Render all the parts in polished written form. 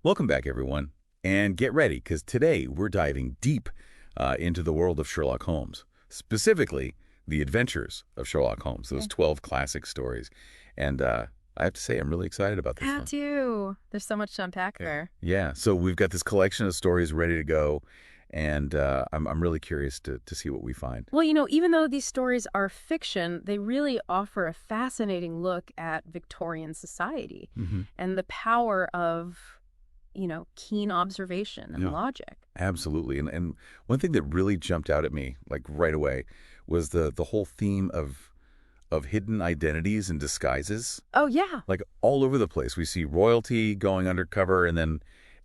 Welcome back, everyone. And get ready, because today we're diving deep into the world of Sherlock Holmes, specifically the Adventures of Sherlock Holmes, those 12 classic stories. And I have to say, I'm really excited about this How one. do? There's so much to unpack there. Yeah, so we've got this collection of stories ready to go, and I'm really curious to see what we find. Well, even though these stories are fiction, they really offer a fascinating look at Victorian society and the power of, keen observation and Yeah. logic. Absolutely. And one thing that really jumped out at me, like right away, was the whole theme of hidden identities and disguises. Oh, yeah. Like all over the place. We see royalty going undercover and then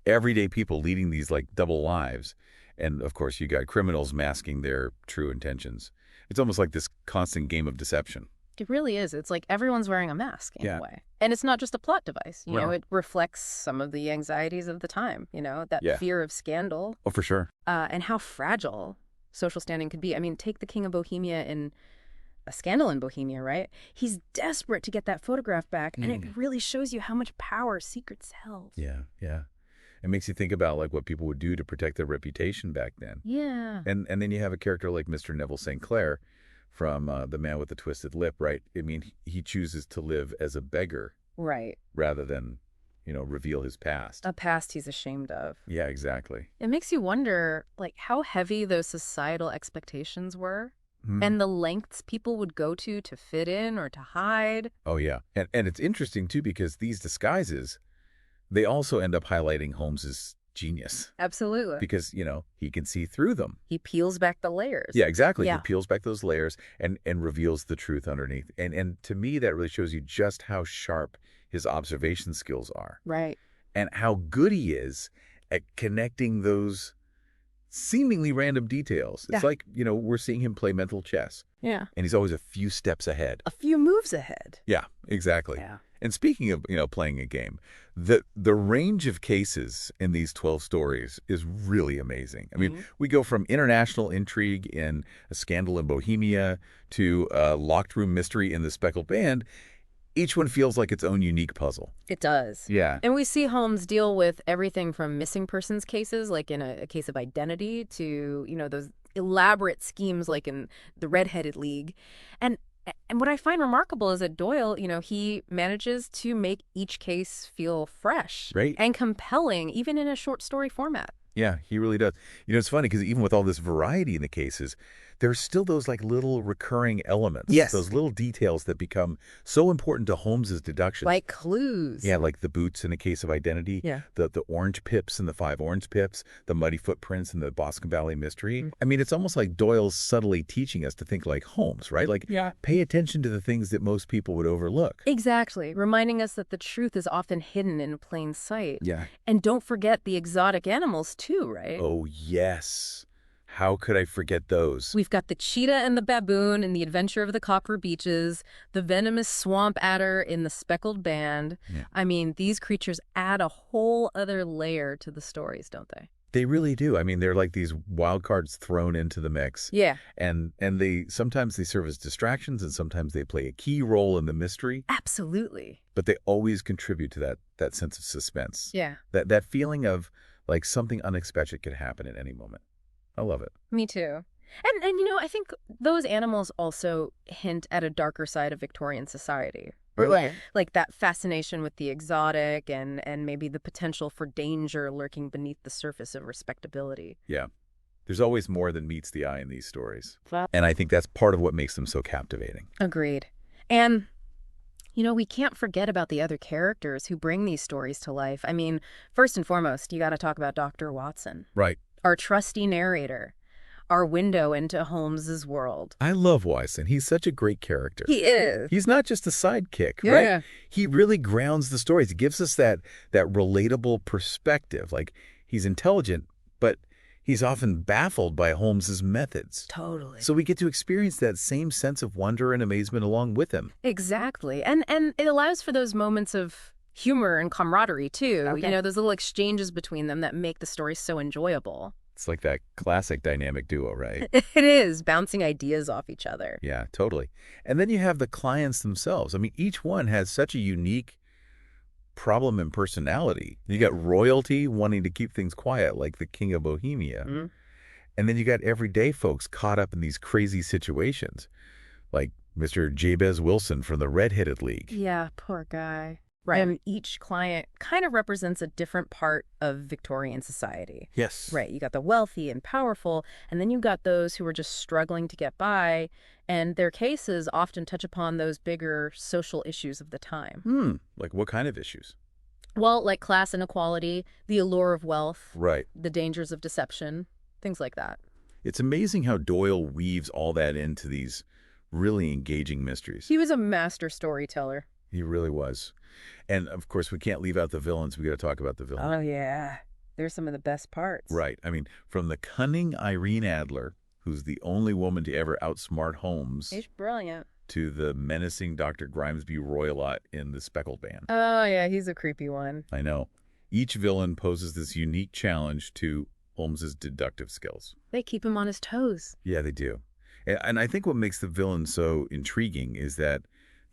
everyday people leading these like double lives. And of course, you got criminals masking their true intentions. It's almost like this constant game of deception. It really is. It's like everyone's wearing a mask in Yeah. a way. And it's not just a plot device. Well- It reflects some of the anxieties of the time, that Yeah. fear of scandal Oh, for sure. and how fragile social standing could be. I mean, take the King of Bohemia in A Scandal in Bohemia, right? He's desperate to get that photograph back, and it really shows you how much power secrets held. Yeah, yeah. It makes you think about like what people would do to protect their reputation back then. Yeah. And then you have a character like Mr. Neville St. Clair from The Man with the Twisted Lip, right? I mean, he chooses to live as a beggar Right. rather than, reveal his past. A past he's ashamed of. Yeah, exactly. It makes you wonder, like, how heavy those societal expectations were Hmm. and the lengths people would go to fit in or to hide. Oh, yeah. And it's interesting, too, because these disguises, they also end up highlighting Holmes's genius Absolutely. because, he can see through them. He peels back the layers. Yeah, exactly. Yeah. He peels back those layers and reveals the truth underneath. And to me, that really shows you just how sharp his observation skills are Right. and how good he is at connecting those seemingly random details. It's Yeah. like, we're seeing him play mental chess, Yeah. and he's always a few steps ahead. A few moves ahead. Yeah, exactly. Yeah. And speaking of, playing a game, the range of cases in these 12 stories is really amazing. I mean, we go from international intrigue in A Scandal in Bohemia to a locked room mystery in The Speckled Band. Each one feels like its own unique puzzle. It does. Yeah. And we see Holmes deal with everything from missing persons cases, like in a case of identity, to, those elaborate schemes like in the Red-Headed League. And what I find remarkable is that Doyle, he manages to make each case feel fresh Right. and compelling, even in a short story format. Yeah, he really does. It's funny because even with all this variety in the cases, there's still those like little recurring elements. Yes. Those little details that become so important to Holmes's deductions. Like clues. Yeah, like the boots in A Case of Identity, Yeah. the orange pips and the 5 orange pips, the muddy footprints in the Boscombe Valley mystery. I mean, it's almost like Doyle's subtly teaching us to think like Holmes, right? Like, pay attention to the things that most people would overlook. Exactly. Reminding us that the truth is often hidden in plain sight. Yeah. And don't forget the exotic animals too, right? Oh, yes. How could I forget those? We've got the cheetah and the baboon in The Adventure of the Copper Beeches, the venomous swamp adder in The Speckled Band. Yeah. I mean, these creatures add a whole other layer to the stories, don't they? They really do. I mean, they're like these wild cards thrown into the mix. Yeah. And they sometimes they serve as distractions and sometimes they play a key role in the mystery, Absolutely. but they always contribute to that sense of suspense. Yeah. That feeling of like something unexpected could happen at any moment. I love it. Me too. And I think those animals also hint at a darker side of Victorian society. Right. Like that fascination with the exotic and maybe the potential for danger lurking beneath the surface of respectability. Yeah. There's always more than meets the eye in these stories. Well- And I think that's part of what makes them so captivating. Agreed. And, we can't forget about the other characters who bring these stories to life. I mean, first and foremost, you got to talk about Dr. Watson, Right. our trusty narrator, our window into Holmes's world. I love Watson. He's such a great character. He is. He's not just a sidekick, Yeah. right? He really grounds the stories. He gives us that relatable perspective. Like, he's intelligent, but he's often baffled by Holmes's methods. Totally. So we get to experience that same sense of wonder and amazement along with him. Exactly. And it allows for those moments of humor and camaraderie, too. Okay. Those little exchanges between them that make the story so enjoyable. It's like that classic dynamic duo, right? It is, bouncing ideas off each other. Yeah, totally. And then you have the clients themselves. I mean, each one has such a unique problem and personality. You got royalty wanting to keep things quiet, like the King of Bohemia. Mhm. And then you got everyday folks caught up in these crazy situations, like Mr. Jabez Wilson from the Red-Headed League. Yeah, poor guy. Right. And each client kind of represents a different part of Victorian society. Yes. Right. You got the wealthy and powerful, and then you got those who are just struggling to get by, and their cases often touch upon those bigger social issues of the time. Like what kind of issues? Well, like class inequality, the allure of wealth, Right. the dangers of deception, things like that. It's amazing how Doyle weaves all that into these really engaging mysteries. He was a master storyteller. He really was. And, of course, we can't leave out the villains. We got to talk about the villains. Oh, yeah. They're some of the best parts. Right. I mean, from the cunning Irene Adler, who's the only woman to ever outsmart Holmes, He's brilliant. to the menacing Dr. Grimesby Roylott in The Speckled Band. Oh, yeah, he's a creepy one. I know. Each villain poses this unique challenge to Holmes's deductive skills. They keep him on his toes. Yeah, they do. And I think what makes the villains so intriguing is that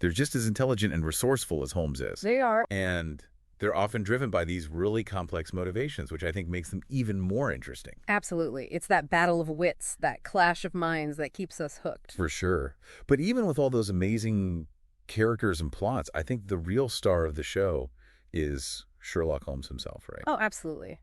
they're just as intelligent and resourceful as Holmes is. They are. And they're often driven by these really complex motivations, which I think makes them even more interesting. Absolutely. It's that battle of wits, that clash of minds that keeps us hooked. For sure. But even with all those amazing characters and plots, I think the real star of the show is Sherlock Holmes himself, right? Oh, absolutely.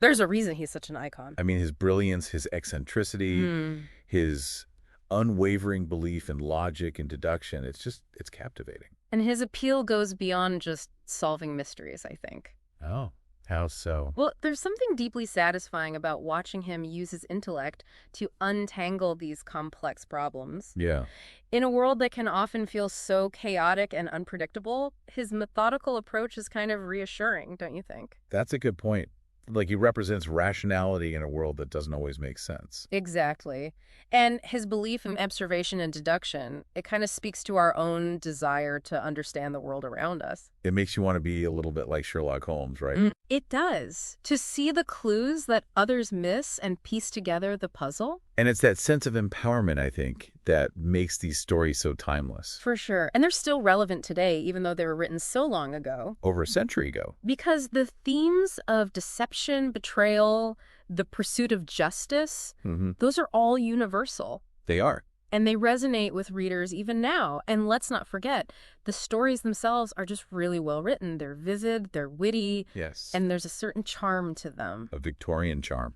There's a reason he's such an icon. I mean, his brilliance, his eccentricity, his unwavering belief in logic and deduction, it's captivating. And his appeal goes beyond just solving mysteries, I think. Oh, how so? Well, there's something deeply satisfying about watching him use his intellect to untangle these complex problems. Yeah. In a world that can often feel so chaotic and unpredictable, his methodical approach is kind of reassuring, don't you think? That's a good point. Like, he represents rationality in a world that doesn't always make sense. Exactly. And his belief in observation and deduction, it kind of speaks to our own desire to understand the world around us. It makes you want to be a little bit like Sherlock Holmes, right? It does. To see the clues that others miss and piece together the puzzle. And it's that sense of empowerment, I think, that makes these stories so timeless. For sure. And they're still relevant today, even though they were written so long ago. Over a century ago. Because the themes of deception, betrayal, the pursuit of justice, those are all universal. They are. And they resonate with readers even now. And let's not forget, the stories themselves are just really well written. They're vivid, they're witty, Yes. and there's a certain charm to them. A Victorian charm.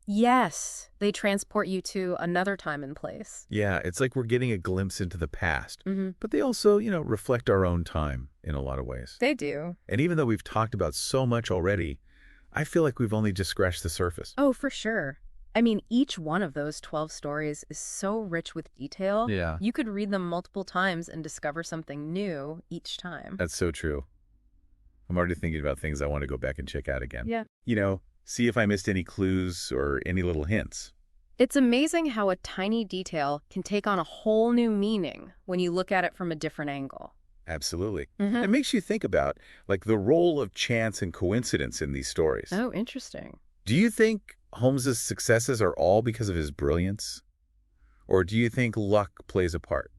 Yes, they transport you to another time and place. Yeah, it's like we're getting a glimpse into the past. But they also, reflect our own time in a lot of ways. They do. And even though we've talked about so much already, I feel like we've only just scratched the surface. Oh, for sure. I mean, each one of those 12 stories is so rich with detail. Yeah. You could read them multiple times and discover something new each time. That's so true. I'm already thinking about things I want to go back and check out again. Yeah. See if I missed any clues or any little hints. It's amazing how a tiny detail can take on a whole new meaning when you look at it from a different angle. Absolutely. It makes you think about, like, the role of chance and coincidence in these stories. Oh, interesting. Do you think Holmes's successes are all because of his brilliance? Or do you think luck plays a part?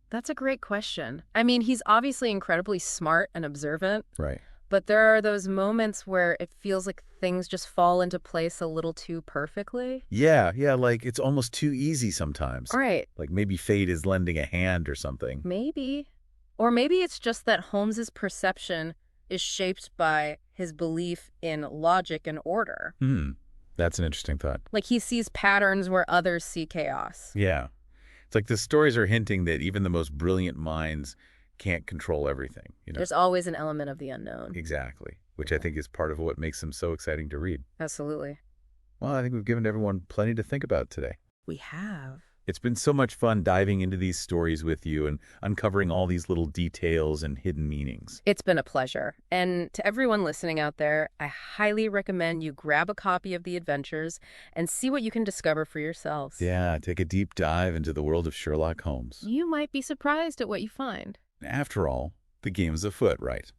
That's a great question. I mean, he's obviously incredibly smart and observant. Right. But there are those moments where it feels like things just fall into place a little too perfectly. Yeah, like it's almost too easy sometimes. Right. Like maybe fate is lending a hand or something. Maybe. Or maybe it's just that Holmes's perception is shaped by his belief in logic and order. That's an interesting thought. Like he sees patterns where others see chaos. Yeah. It's like the stories are hinting that even the most brilliant minds can't control everything. There's always an element of the unknown. Exactly. Which I think is part of what makes them so exciting to read. Absolutely. Well, I think we've given everyone plenty to think about today. We have. It's been so much fun diving into these stories with you and uncovering all these little details and hidden meanings. It's been a pleasure. And to everyone listening out there, I highly recommend you grab a copy of The Adventures and see what you can discover for yourselves. Yeah, take a deep dive into the world of Sherlock Holmes. You might be surprised at what you find. After all, the game's afoot, right?